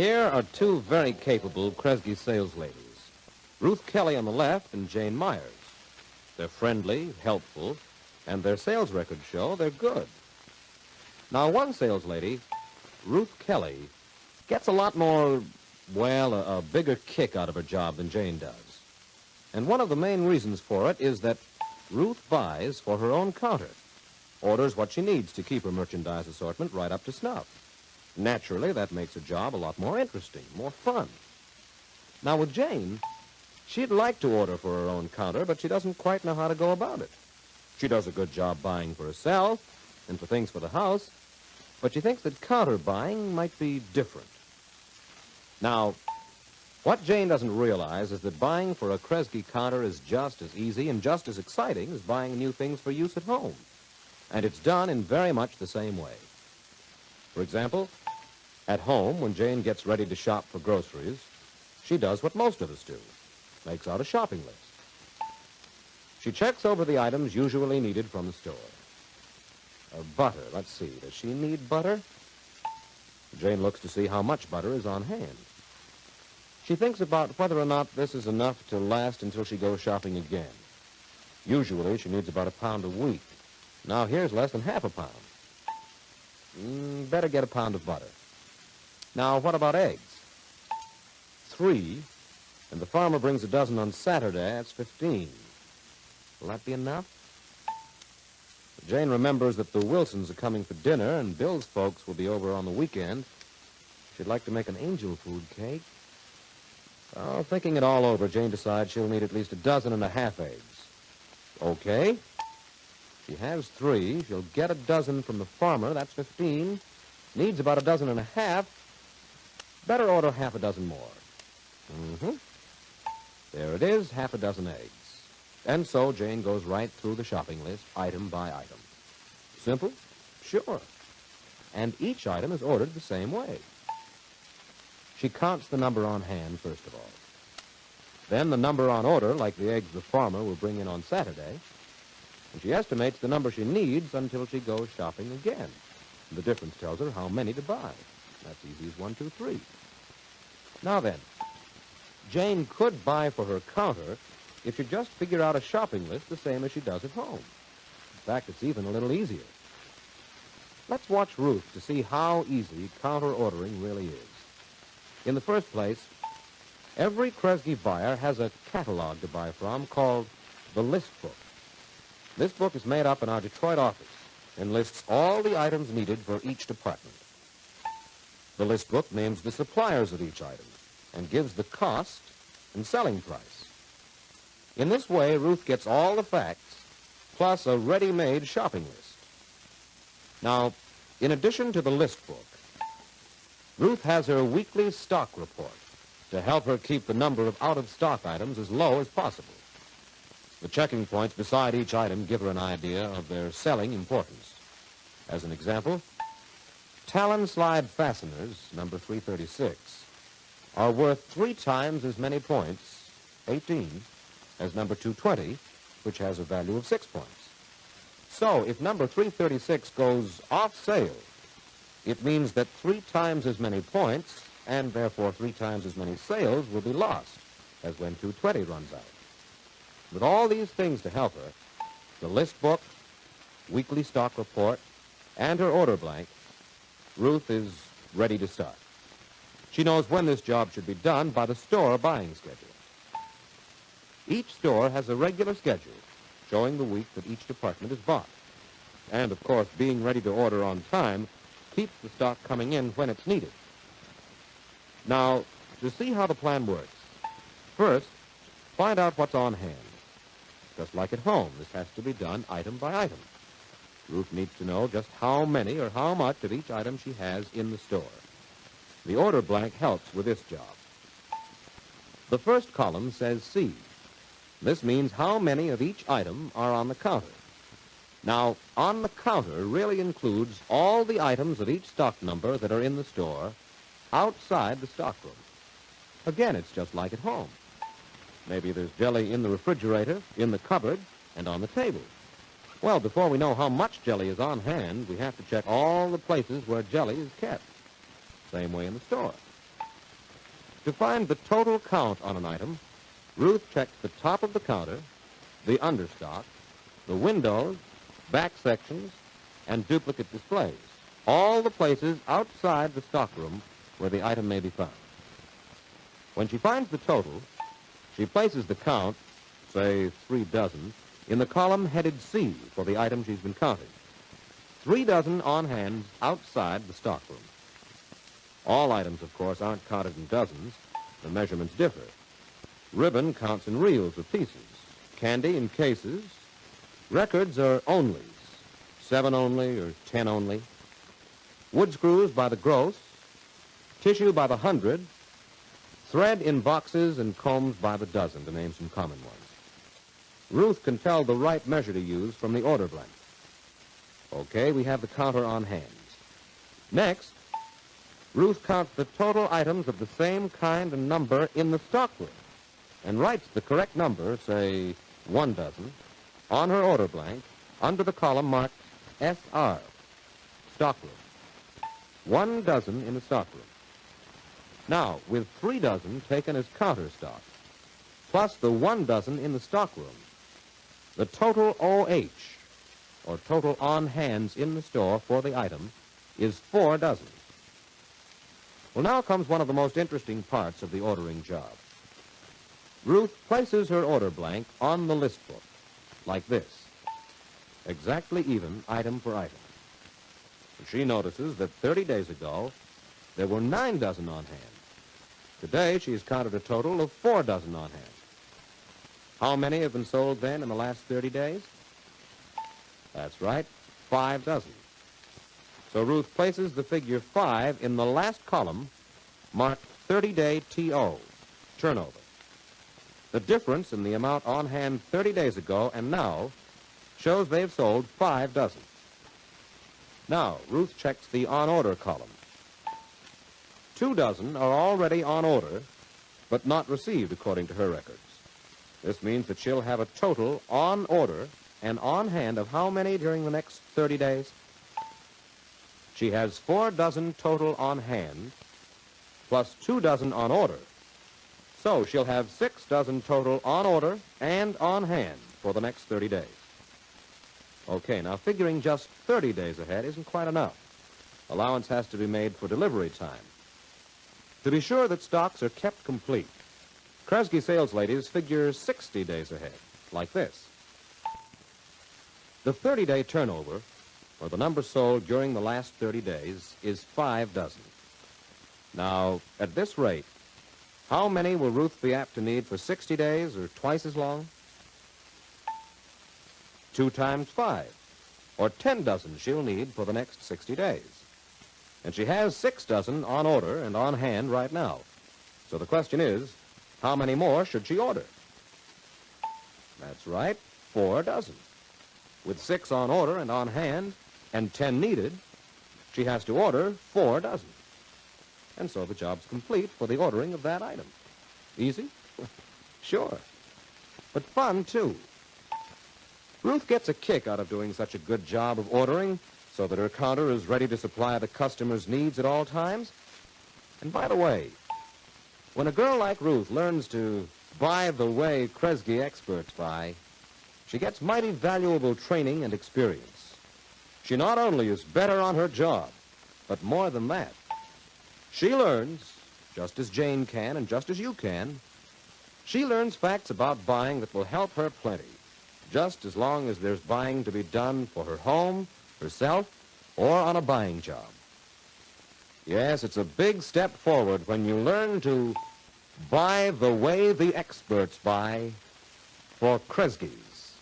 Here are two very capable Kresge sales ladies, Ruth Kelly on the left and Jane Myers. They're friendly, helpful, and their sales records show they're good. Now, one sales lady, Ruth Kelly, gets a lot more, a bigger kick out of her job than Jane does. And one of the main reasons for it is that Ruth buys for her own counter, orders what she needs to keep her merchandise assortment right up to snuff. Naturally, that makes her job a lot more interesting, more fun. Now, with Jane, she'd like to order for her own counter, but she doesn't quite know how to go about it. She does a good job buying for herself and for things for the house, but she thinks that counter buying might be different. Now, what Jane doesn't realize is that buying for a Kresge counter is just as easy and just as exciting as buying new things for use at home. And it's done in very much the same way. For example, at home, when Jane gets ready to shop for groceries, she does what most of us do, makes out a shopping list. She checks over the items usually needed from the store. Butter, let's see, does she need butter? Jane looks to see how much butter is on hand. She thinks about whether or not this is enough to last until she goes shopping again. Usually, she needs about a pound a week. Now, here's less than half a pound. Better get a pound of butter. Now, what about eggs? 3, and the farmer brings a dozen on Saturday. That's 15. Will that be enough? Jane remembers that the Wilsons are coming for dinner, and Bill's folks will be over on the weekend. She'd like to make an angel food cake. Oh, thinking it all over, Jane decides she'll need at least a dozen and a half eggs. Okay. She has 3. She'll get a dozen from the farmer. That's 15. Needs about a dozen and a half. Better order half a dozen more. There it is, half a dozen eggs. And so Jane goes right through the shopping list, item by item. Simple? Sure. And each item is ordered the same way. She counts the number on hand, first of all. Then the number on order, like the eggs the farmer will bring in on Saturday. And she estimates the number she needs until she goes shopping again. The difference tells her how many to buy. That's easy as 1, 2, 3. Now then, Jane could buy for her counter if she just figure out a shopping list the same as she does at home. In fact, it's even a little easier. Let's watch Ruth to see how easy counter ordering really is. In the first place, every Kresge buyer has a catalog to buy from called the list book. This book is made up in our Detroit office and lists all the items needed for each department. The list book names the suppliers of each item and gives the cost and selling price. In this way, Ruth gets all the facts plus a ready-made shopping list. Now, in addition to the list book, Ruth has her weekly stock report to help her keep the number of out-of-stock items as low as possible. The checking points beside each item give her an idea of their selling importance. As an example, Talon slide fasteners, number 336, are worth 3 times as many points, 18, as number 220, which has a value of 6 points. So, if number 336 goes off sale, it means that 3 times as many points, and therefore 3 times as many sales, will be lost, as when 220 runs out. With all these things to help her, the list book, weekly stock report, and her order blank, Ruth is ready to start. She knows when this job should be done by the store buying schedule. Each store has a regular schedule showing the week that each department is bought. And, of course, being ready to order on time keeps the stock coming in when it's needed. Now, to see how the plan works, first, find out what's on hand. Just like at home, this has to be done item by item. Ruth needs to know just how many or how much of each item she has in the store. The order blank helps with this job. The first column says C. This means how many of each item are on the counter. Now, on the counter really includes all the items of each stock number that are in the store outside the stockroom. Again, it's just like at home. Maybe there's jelly in the refrigerator, in the cupboard, and on the table. Well, before we know how much jelly is on hand, we have to check all the places where jelly is kept. Same way in the store. To find the total count on an item, Ruth checks the top of the counter, the understock, the windows, back sections, and duplicate displays, all the places outside the stockroom where the item may be found. When she finds the total, she places the count, say 3 dozen, in the column headed C for the item she's been counting. 3 dozen on hand outside the stockroom. All items, of course, aren't counted in dozens. The measurements differ. Ribbon counts in reels of pieces. Candy in cases. Records are onlys. 7 only or 10 only. Wood screws by the gross. Tissue by the hundred. Thread in boxes and combs by the dozen, to name some common ones. Ruth can tell the right measure to use from the order blank. Okay, we have the counter on hand. Next, Ruth counts the total items of the same kind and number in the stockroom and writes the correct number, say 1 dozen, on her order blank under the column marked SR, stockroom. 1 dozen in the stockroom. Now, with 3 dozen taken as counter stock, plus the 1 dozen in the stockroom, the total OH, or total on hands in the store for the item, is 4 dozen. Well, now comes one of the most interesting parts of the ordering job. Ruth places her order blank on the list book, like this, exactly even item for item. She notices that 30 days ago, there were 9 dozen on hand. Today, she's counted a total of 4 dozen on hand. How many have been sold then in the last 30 days? That's right, 5 dozen. So Ruth places the figure 5 in the last column, marked 30-day TO, turnover. The difference in the amount on hand 30 days ago and now shows they've sold 5 dozen. Now, Ruth checks the on-order column. 2 dozen are already on order, but not received according to her records. This means that she'll have a total on order and on hand of how many during the next 30 days? She has 4 dozen total on hand, plus 2 dozen on order. So she'll have 6 dozen total on order and on hand for the next 30 days. Okay, now figuring just 30 days ahead isn't quite enough. Allowance has to be made for delivery time. To be sure that stocks are kept complete, Kresge sales ladies figure 60 days ahead, like this. The 30-day turnover, or the number sold during the last 30 days, is 5 dozen. Now, at this rate, how many will Ruth be apt to need for 60 days, or twice as long? 2 times 5, or 10 dozen she'll need for the next 60 days. And she has 6 dozen on order and on hand right now. So the question is, how many more should she order? That's right, 4 dozen. With 6 on order and on hand, and 10 needed, she has to order 4 dozen. And so the job's complete for the ordering of that item. Easy? Sure. But fun, too. Ruth gets a kick out of doing such a good job of ordering so that her counter is ready to supply the customer's needs at all times. And by the way, when a girl like Ruth learns to buy the way Kresge experts buy, she gets mighty valuable training and experience. She not only is better on her job, but more than that, she learns, just as Jane can and just as you can, she learns facts about buying that will help her plenty, just as long as there's buying to be done for her home, herself, or on a buying job. Yes, it's a big step forward when you learn to buy the way the experts buy for Kresge's.